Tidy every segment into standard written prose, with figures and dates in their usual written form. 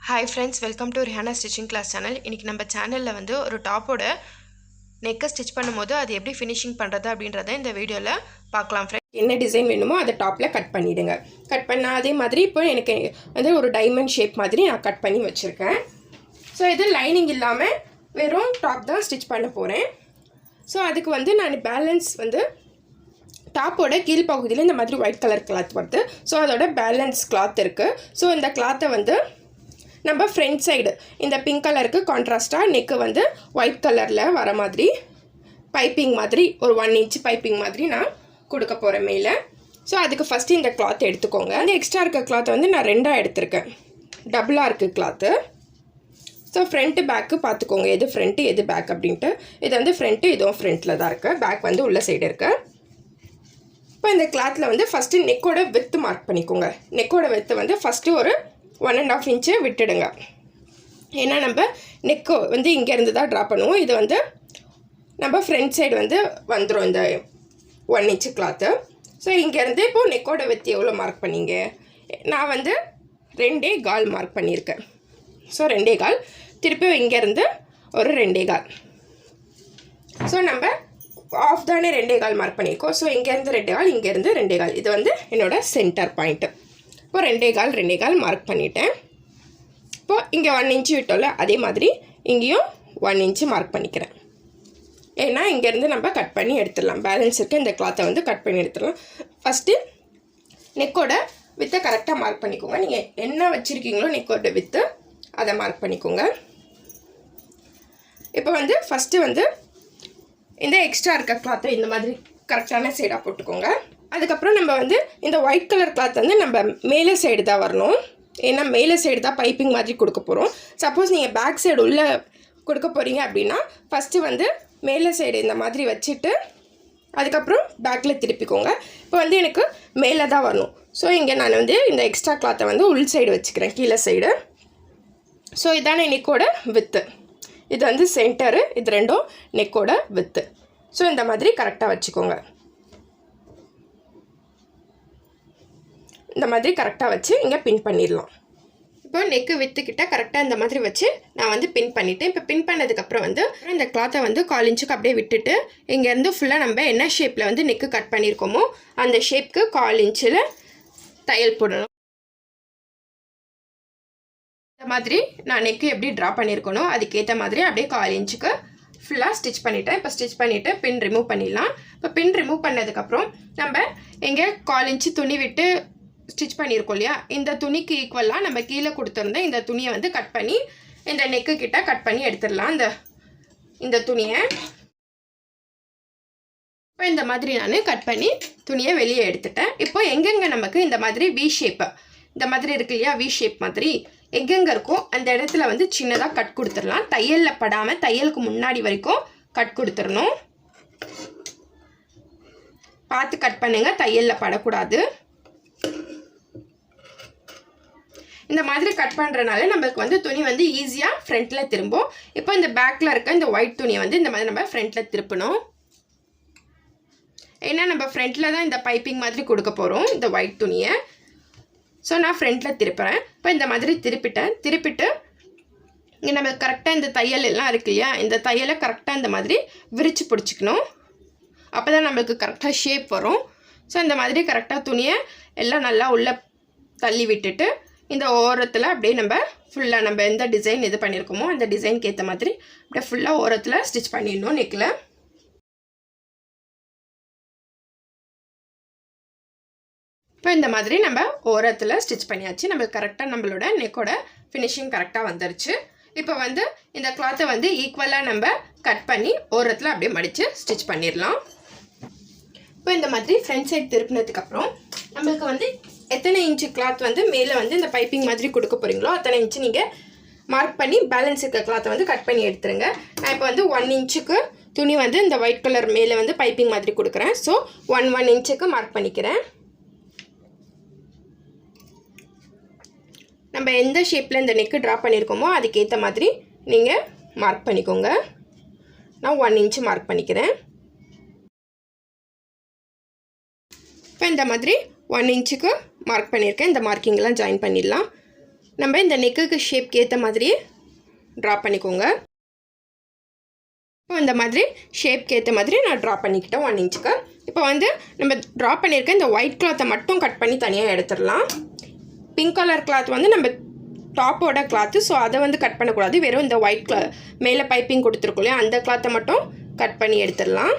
Hi friends, welcome to Rehana stitching class channel. இன்னைக்கு நம்ம சேனல்ல வந்து ஒரு டாப்போட நெக்க ஸ்டிட்ச் பண்ணும்போது அது எப்படி ஃபினிஷிங் பண்றது அப்படின்றத இந்த வீடியோல பார்க்கலாம் फ्रेंड्स. என்ன டிசைன் வேணுமோ அதை டாப்ல கட் பண்ணிடுங்க. கட் பண்ண அதே மாதிரி இப்போ எனக்கு வந்து ஒரு டைமண்ட் ஷேப் மாதிரி நான் கட் பண்ணி வச்சிருக்கேன். சோ இது லைனிங் இல்லாம வெறும் டாப் தான் ஸ்டிட்ச் பண்ண போறேன். சோ அதுக்கு வந்து நான் பேலன்ஸ் வந்து டாப்போட கீழ் பகுதியில் இந்த மாதிரி ஒயிட் கலர் கிளாத் வருது. ஸோ அதோட பேலன்ஸ் கிளாத் இருக்குது. ஸோ இந்த கிளாத்தை வந்து நம்ம ஃப்ரண்ட் சைடு இந்த பிங்க் கலருக்கு கான்ட்ராஸ்ட்டாக நெக்கு வந்து ஒயிட் கலரில் வர மாதிரி பைப்பிங் மாதிரி ஒரு 1 இன்ச் பைப்பிங் மாதிரி நான் கொடுக்க போகிறேன் மேலே. ஸோ அதுக்கு ஃபஸ்ட்டு இந்த கிளாத் எடுத்துக்கோங்க. அந்த எக்ஸ்ட்ரா இருக்க கிளாத்தை வந்து நான் 2ஆக எடுத்திருக்கேன். டபுளாக இருக்குது கிளாத்து. ஸோ ஃப்ரண்ட்டு பேக்கு பார்த்துக்கோங்க, எது ஃப்ரண்ட்டு எது பேக் அப்படின்ட்டு. இது வந்து ஃப்ரண்ட்டு, இதுவும் ஃப்ரண்ட்டில் தான் இருக்குது. பேக் வந்து உள்ள சைடு இருக்குது. இப்போ இந்த கிளாத்தில் வந்து ஃபஸ்ட்டு நெக்கோட வித்து மார்க் பண்ணிக்கோங்க. நெக்கோட வித்து வந்து ஃபஸ்ட்டு ஒரு 1.5 இன்ச்சு விட்டுடுங்க. ஏன்னா நம்ம நெக்கு வந்து இங்கேருந்து தான் ட்ரா பண்ணுவோம். இது வந்து நம்ம ஃப்ரண்ட் சைடு வந்து வந்துடும் இந்த 1 இன்ச்சு கிளாத்து. ஸோ இங்கேருந்து இப்போது நெக்கோட வித்து எவ்வளோ மார்க் பண்ணிங்க? நான் வந்து 2.25 மார்க் பண்ணியிருக்கேன். ஸோ 2.25 திருப்பி இங்கேருந்து ஒரு 2.25. ஸோ நம்ம ஆஃப் தானே 2.25 மார்க் பண்ணியிருக்கோம். ஸோ இங்கேருந்து 2.25, இங்கேருந்து 2.25. இது வந்து என்னோடய சென்டர் பாயிண்ட்டு. இப்போ 2.25 மார்க் பண்ணிட்டேன். இப்போது இங்கே 1 இன்ச்சு விட்டோம்ல, அதே மாதிரி இங்கேயும் 1 இன்ச்சு மார்க் பண்ணிக்கிறேன். ஏன்னா இங்கேருந்து நம்ம கட் பண்ணி எடுத்துடலாம். பேலன்ஸ் இருக்க இந்த கிளாத்தை வந்து கட் பண்ணி எடுத்துடலாம். ஃபஸ்ட்டு நெக்கோட வித்தை கரெக்டாக மார்க் பண்ணிக்கோங்க. நீங்கள் என்ன வச்சுருக்கீங்களோ நெக்கோட வித்து அதை மார்க் பண்ணிக்கோங்க. இப்போ வந்து ஃபஸ்ட்டு வந்து இந்த எக்ஸ்ட்ரா இருக்க கிளாத்தை இந்த மாதிரி கரெக்டான சைடாக போட்டுக்கோங்க. அதுக்கப்புறம் நம்ம வந்து இந்த ஒயிட் கலர் கிளாத் வந்து நம்ம மேலே சைடு தான் வரணும். ஏன்னா மேலே சைடு தான் பைப்பிங் மாதிரி கொடுக்க போகிறோம். சப்போஸ் நீங்கள் பேக் சைடு உள்ளே கொடுக்க போகிறீங்க அப்படின்னா ஃபஸ்ட்டு வந்து மேலே சைடு இந்த மாதிரி வச்சுட்டு அதுக்கப்புறம் பேக்கில் திருப்பிக்கோங்க. இப்போ வந்து எனக்கு மேலே தான் வரணும். ஸோ இங்கே நான் வந்து இந்த எக்ஸ்ட்ரா கிளாத்தை வந்து உள் சைடு வச்சுக்கிறேன், கீழே சைடு. ஸோ இதான நெக்கோட வித்து. இது வந்து சென்டரு, இது ரெண்டும் நெக்கோட வித்து. ஸோ இந்த மாதிரி கரெக்டாக வச்சுக்கோங்க. இந்த மாதிரி கரெக்டாக வச்சு இங்கே பின் பண்ணிடலாம். இப்போ நெக்கு வித்துக்கிட்ட கரெக்டாக இந்த மாதிரி வச்சு நான் வந்து பின் பண்ணிவிட்டேன். இப்போ பின் பண்ணதுக்கப்புறம் வந்து இந்த கிளாத்தை வந்து 1/4 இன்ச்சுக்கு அப்படியே விட்டுட்டு இங்கேருந்து ஃபுல்லாக நம்ம என்ன ஷேப்பில் வந்து நெக்கு கட் பண்ணியிருக்கோமோ அந்த ஷேப்புக்கு 1/4 இன்ச்சில் தையல் போடணும். இந்த மாதிரி நான் நெக்கு எப்படி ட்ரா பண்ணியிருக்கணும் அதுக்கேற்ற மாதிரி அப்படியே 1/4 இன்ச்சுக்கு ஃபுல்லாக ஸ்டிச் பண்ணிவிட்டேன். இப்போ ஸ்டிச் பண்ணிவிட்டு பின் ரிமூவ் பண்ணிடலாம். இப்போ பின் ரிமூவ் பண்ணதுக்கப்புறம் நம்ம இங்கே 1/4 இன்ச்சு துணி விட்டு ஸ்டிச் பண்ணியிருக்கோம் இல்லையா, இந்த துணிக்கு ஈக்குவலாக நம்ம கீழே கொடுத்துருந்த இந்த துணியை வந்து கட் பண்ணி இந்த நெக்கு கிட்ட கட் பண்ணி எடுத்துடலாம். இந்த துணியை இப்போ இந்த மாதிரி நான் கட் பண்ணி துணியை வெளியே எடுத்துட்டேன். இப்போ எங்கெங்கே நமக்கு இந்த மாதிரி வி ஷேப்பு இந்த மாதிரி இருக்கு இல்லையா, வி ஷேப் மாதிரி எங்கெங்கே இருக்கோ அந்த இடத்துல வந்து சின்னதாக கட் கொடுத்துடலாம். தையலில் படாமல் தையலுக்கு முன்னாடி வரைக்கும் கட் கொடுத்துடணும். பார்த்து கட் பண்ணுங்க, தையலில் படக்கூடாது. இந்த மாதிரி கட் பண்ணுறதுனால நம்மளுக்கு வந்து துணி வந்து ஈஸியாக ஃப்ரண்ட்டில் திரும்பும். இப்போ இந்த பேக்கில் இருக்க இந்த ஒயிட் துணியை வந்து இந்த மாதிரி நம்ம ஃப்ரண்ட்டில் திருப்பணும். ஏன்னா நம்ம ஃப்ரண்ட்டில் தான் இந்த பைப்பிங் மாதிரி கொடுக்க போகிறோம் இந்த ஒயிட் துணியை. ஸோ நான் ஃப்ரண்ட்டில் திருப்புறேன். இப்போ இந்த மாதிரி திருப்பிட்டு இங்கே நம்ம கரெக்டாக இந்த தையல் எல்லாம் இருக்கு இல்லையா, இந்த தையலை கரெக்டாக இந்த மாதிரி விரித்து பிடிச்சிக்கணும். அப்போ தான் நம்மளுக்கு கரெக்டாக ஷேப் வரும். ஸோ இந்த மாதிரி கரெக்டாக துணியை எல்லாம் நல்லா உள்ளே தள்ளி விட்டுட்டு இந்த ஓரத்தில் அப்படியே நம்ம ஃபுல்லாக நம்ம எந்த டிசைன் இது பண்ணியிருக்கோமோ அந்த டிசைனுக்கு ஏற்ற மாதிரி அப்படியே ஃபுல்லாக ஓரத்தில் ஸ்டிச் பண்ணிடணும் நெக்கில். இப்போ இந்த மாதிரி நம்ம ஓரத்தில் ஸ்டிச் பண்ணியாச்சு. நம்மளுக்கு கரெக்டாக நம்மளோட நெக்கோட ஃபினிஷிங் கரெக்டாக வந்துருச்சு. இப்போ வந்து இந்த கிளாத்தை வந்து ஈக்குவலாக நம்ம கட் பண்ணி ஓரத்தில் அப்படியே மடித்து ஸ்டிச் பண்ணிடலாம். இப்போ இந்த மாதிரி ஃப்ரண்ட் சைடு திருப்பினதுக்கப்புறம் நம்மளுக்கு வந்து எத்தனை இன்ச்சு கிளாத் வந்து மேலே வந்து இந்த பைப்பிங் மாதிரி கொடுக்க போகிறீங்களோ அத்தனை இன்ச்சு நீங்கள் மார்க் பண்ணி பேலன்ஸ் இருக்க கிளாத்தை வந்து கட் பண்ணி எடுத்துருங்க. நான் இப்போ வந்து 1 இன்ச்சுக்கு துணி வந்து இந்த ஒயிட் கலர் மேலே வந்து பைப்பிங் மாதிரி கொடுக்குறேன். ஸோ 1 இன்ச்சுக்கு மார்க் பண்ணிக்கிறேன். நம்ம எந்த ஷேப்பில் இந்த நெக்கு ட்ரா பண்ணியிருக்கோமோ அதுக்கேற்ற மாதிரி நீங்கள் மார்க் பண்ணிக்கோங்க. நான் 1 இன்ச்சு மார்க் பண்ணிக்கிறேன். இப்போ இந்த மாதிரி 1 இன்ச்சுக்கு மார்க் பண்ணியிருக்கேன். இந்த மார்க்கிங்லாம் ஜாயின் பண்ணிடலாம். நம்ம இந்த நெக்குக்கு ஷேப்க்கு ஏற்ற மாதிரி ட்ரா பண்ணிக்கோங்க. இப்போ இந்த மாதிரி ஷேப்க்கு ஏற்ற மாதிரி நான் ட்ரா பண்ணிக்கிட்டேன் 1 இன்ச்சுக்கு. இப்போ வந்து நம்ம ட்ரா பண்ணியிருக்க இந்த ஒயிட் கிளாத்தை மட்டும் கட் பண்ணி தனியாக எடுத்துடலாம். பிங்க் கலர் கிளாத் வந்து நம்ம டாப்போட கிளாத்து, ஸோ அதை வந்து கட் பண்ணக்கூடாது. வெறும் இந்த ஒயிட் மேலே பைப்பிங் கொடுத்துருக்கோம் இல்லையா, அந்த கிளாத்தை மட்டும் கட் பண்ணி எடுத்துடலாம்.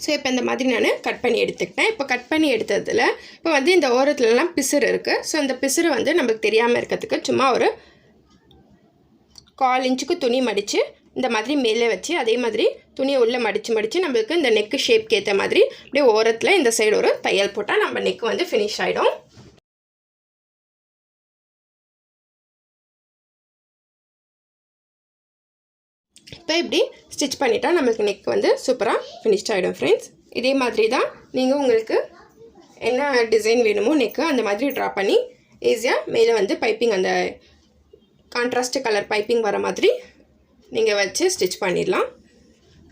ஸோ இப்போ இந்த மாதிரி நான் கட் பண்ணி எடுத்துக்கிட்டேன். இப்போ கட் பண்ணி எடுத்ததில் இப்போ வந்து இந்த ஓரத்துலலாம் பிசுறு இருக்குது. ஸோ அந்த பிசுறு வந்து நமக்கு தெரியாமல் இருக்கிறதுக்கு சும்மா ஒரு 1/4 இன்ச்சுக்கு துணி மடித்து இந்த மாதிரி மேலே வச்சு அதே மாதிரி துணியை உள்ளே மடித்து நம்மளுக்கு இந்த நெக்கு ஷேப்க்கு ஏற்ற மாதிரி அப்படியே ஓரத்தில் இந்த சைடு ஒரு தையல் போட்டால் நம்ம நெக்கு வந்து ஃபினிஷ் ஆகிடும். இப்போ இப்படி ஸ்டிச் பண்ணிட்டா நம்மளுக்கு நெக் வந்து சூப்பராக ஃபினிஷ் ஆகிடும் ஃப்ரெண்ட்ஸ். இதே மாதிரி தான் நீங்கள் உங்களுக்கு என்ன டிசைன் வேணுமோ நெக்கு அந்த மாதிரி ட்ரா பண்ணி ஈஸியாக மேலே வந்து பைப்பிங் அந்த கான்ட்ராஸ்ட் கலர் பைப்பிங் வர மாதிரி நீங்கள் வச்சு ஸ்டிச் பண்ணிடலாம்.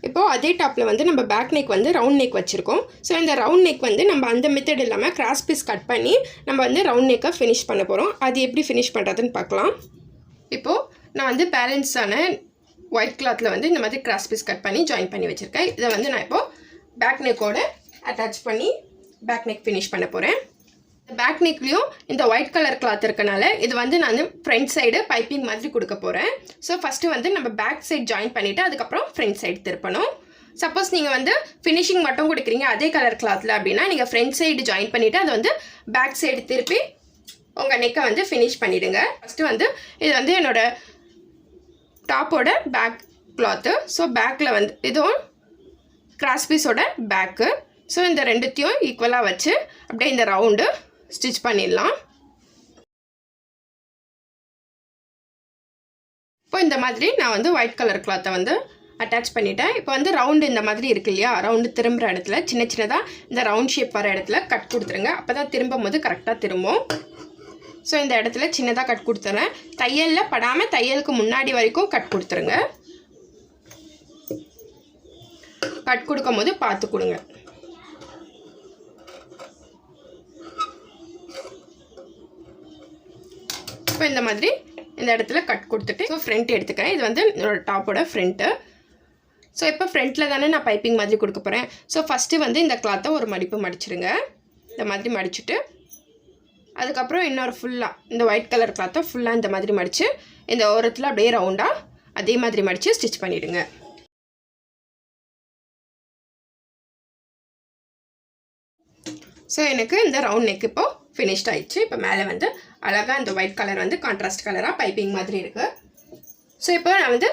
இப்போது அதே டாப்பில் வந்து நம்ம பேக் நெக் வந்து ரவுண்ட் நெக் வச்சுருக்கோம். ஸோ இந்த ரவுண்ட் நெக் வந்து நம்ம அந்த மெத்தட் இல்லாமல் கிராஸ் பீஸ் கட் பண்ணி நம்ம வந்து ரவுண்ட் நெக்கை ஃபினிஷ் பண்ண போகிறோம். அது எப்படி ஃபினிஷ் பண்ணுறதுன்னு பார்க்கலாம். இப்போது நான் வந்து பேலன்ஸான ஒயிட் கிளாத்தில் வந்து இந்த மாதிரி கிராஸ் பீஸ் கட் பண்ணி ஜாயின் பண்ணி வச்சுருக்கேன். இதை வந்து நான் இப்போது பேக் நெக்கோடு அட்டாச் பண்ணி பேக் நெக் ஃபினிஷ் பண்ண போகிறேன். இந்த பேக் நெக்லேயும் இந்த ஒயிட் கலர் கிளாத் இருக்கனால இது வந்து நான் ஃப்ரண்ட் சைடு பைப்பிங் மாதிரி கொடுக்க போகிறேன். ஸோ ஃபஸ்ட்டு வந்து நம்ம பேக் சைடு ஜாயின் பண்ணிவிட்டு அதுக்கப்புறம் ஃப்ரண்ட் சைடு திருப்பணும். சப்போஸ் நீங்கள் வந்து ஃபினிஷிங் மட்டும் கொடுக்குறீங்க அதே கலர் கிளாத்தில் அப்படின்னா நீங்கள் ஃப்ரண்ட் சைடு ஜாயின் பண்ணிவிட்டு அதை வந்து பேக் சைடு திருப்பி உங்கள் நெக்கை வந்து ஃபினிஷ் பண்ணிவிடுங்க. ஃபஸ்ட்டு வந்து இது வந்து என்னோடய டாப்போட பேக் கிளாத்து. ஸோ பேக்கில் வந்து இதுவும் கிராஸ் பீஸோட பேக்கு. ஸோ இந்த ரெண்டுத்தையும் ஈக்குவலாக வச்சு அப்படியே இந்த ரவுண்டு ஸ்டிச் பண்ணிடலாம். இப்போ இந்த மாதிரி நான் வந்து ஒயிட் கலர் கிளாத்தை வந்து அட்டாச் பண்ணிட்டேன். இப்போ வந்து ரவுண்டு இந்த மாதிரி இருக்கு இல்லையா, ரவுண்டு திரும்புகிற இடத்துல சின்ன சின்னதாக இந்த ரவுண்ட் ஷேப் வர இடத்துல கட் கொடுத்துருங்க. அப்போ தான் திரும்பும் போது கரெக்டாக திரும்பும். ஸோ இந்த இடத்துல சின்னதாக கட் கொடுத்துறேன். தையலில் படாமல் தையலுக்கு முன்னாடி வரைக்கும் கட் கொடுத்துருங்க. கட் கொடுக்கும் போது பார்த்து கொடுங்க. இப்போ இந்த மாதிரி இந்த இடத்துல கட் கொடுத்துட்டு ஸோ ஃப்ரண்ட் எடுத்துக்கிறேன். இது வந்து என்னோட டாப்போட ஃப்ரண்ட்டு. ஸோ இப்போ ஃப்ரண்ட்டில் தானே நான் பைப்பிங் மாதிரி கொடுக்க போகிறேன். ஸோ ஃபஸ்ட்டு வந்து இந்த கிளாத்தை ஒரு மடிப்பு மடிச்சிடுங்க. இந்த மாதிரி மடிச்சுட்டு அதுக்கப்புறம் இன்னொரு ஃபுல்லாக இந்த ஒயிட் கலர் கிளாத்தை ஃபுல்லாக இந்த மாதிரி மடித்து இந்த ஓரத்தில் அப்படியே ரவுண்டாக அதே மாதிரி மடித்து ஸ்டிச் பண்ணிவிடுங்க. ஸோ எனக்கு இந்த ரவுண்ட் நெக் இப்போது ஃபினிஷ்ட் ஆயிடுச்சு. இப்போ மேலே வந்து அழகாக இந்த ஒயிட் கலர் வந்து கான்ட்ராஸ்ட் கலராக பைப்பிங் மாதிரி இருக்குது. ஸோ இப்போ நான் வந்து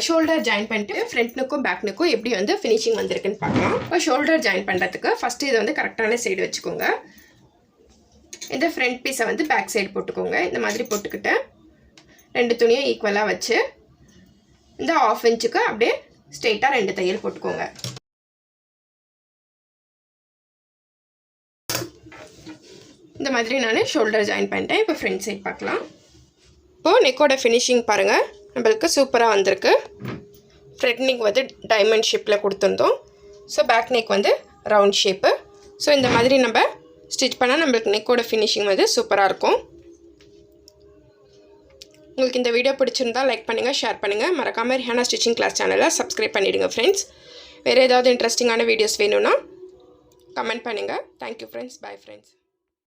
ஷோல்டர் ஜாயின் பண்ணிட்டு ஃப்ரண்ட் நெக்கும் பேக் நெக்கும் எப்படி வந்து ஃபினிஷிங் வந்திருக்குன்னு பார்க்கலாம். இப்போ ஷோல்டர் ஜாயின் பண்ணுறதுக்கு ஃபஸ்ட்டு இதை வந்து கரெக்டான சைடு வச்சுக்கோங்க. இந்த ஃப்ரண்ட் பீஸை வந்து பேக் சைடு போட்டுக்கோங்க. இந்த மாதிரி போட்டுக்கிட்டு 2 துணியும் ஈக்குவலாக வச்சு இந்த 1/2 இன்ச்சுக்கு அப்படியே ஸ்ட்ரெயிட்டாக 2 தையல் போட்டுக்கோங்க. இந்த மாதிரி நான் ஷோல்டர் ஜாயின் பண்ணிட்டேன். இப்போ ஃப்ரண்ட் சைட் பார்க்கலாம். இப்போது நெக்கோட ஃபினிஷிங் பாருங்கள், நம்மளுக்கு சூப்பராக வந்திருக்கு. ஃப்ரண்ட் நெக் வந்து டைமண்ட் ஷேப்பில் கொடுத்துருந்தோம். ஸோ பேக் நெக் வந்து ரவுண்ட் ஷேப்பு. ஸோ இந்த மாதிரி நம்ம ஸ்டிச் பண்ணால் நம்மளுக்கு நெக்கோட ஃபினிஷிங் வந்து சூப்பராக இருக்கும். உங்களுக்கு இந்த வீடியோ பிடிச்சிருந்தால் லைக் பண்ணுங்கள், ஷேர் பண்ணுங்கள். மறக்காமல் ரிஹானா ஸ்டிச்சிங் கிளாஸ் சேனலை சப்ஸ்கிரைப் பண்ணிவிடுங்க ஃப்ரெண்ட்ஸ். வேறு ஏதாவது இன்ட்ரெஸ்டிங்கான வீடியோஸ் வேணும்னா கமெண்ட் பண்ணுங்கள். Thank you friends. Bye friends.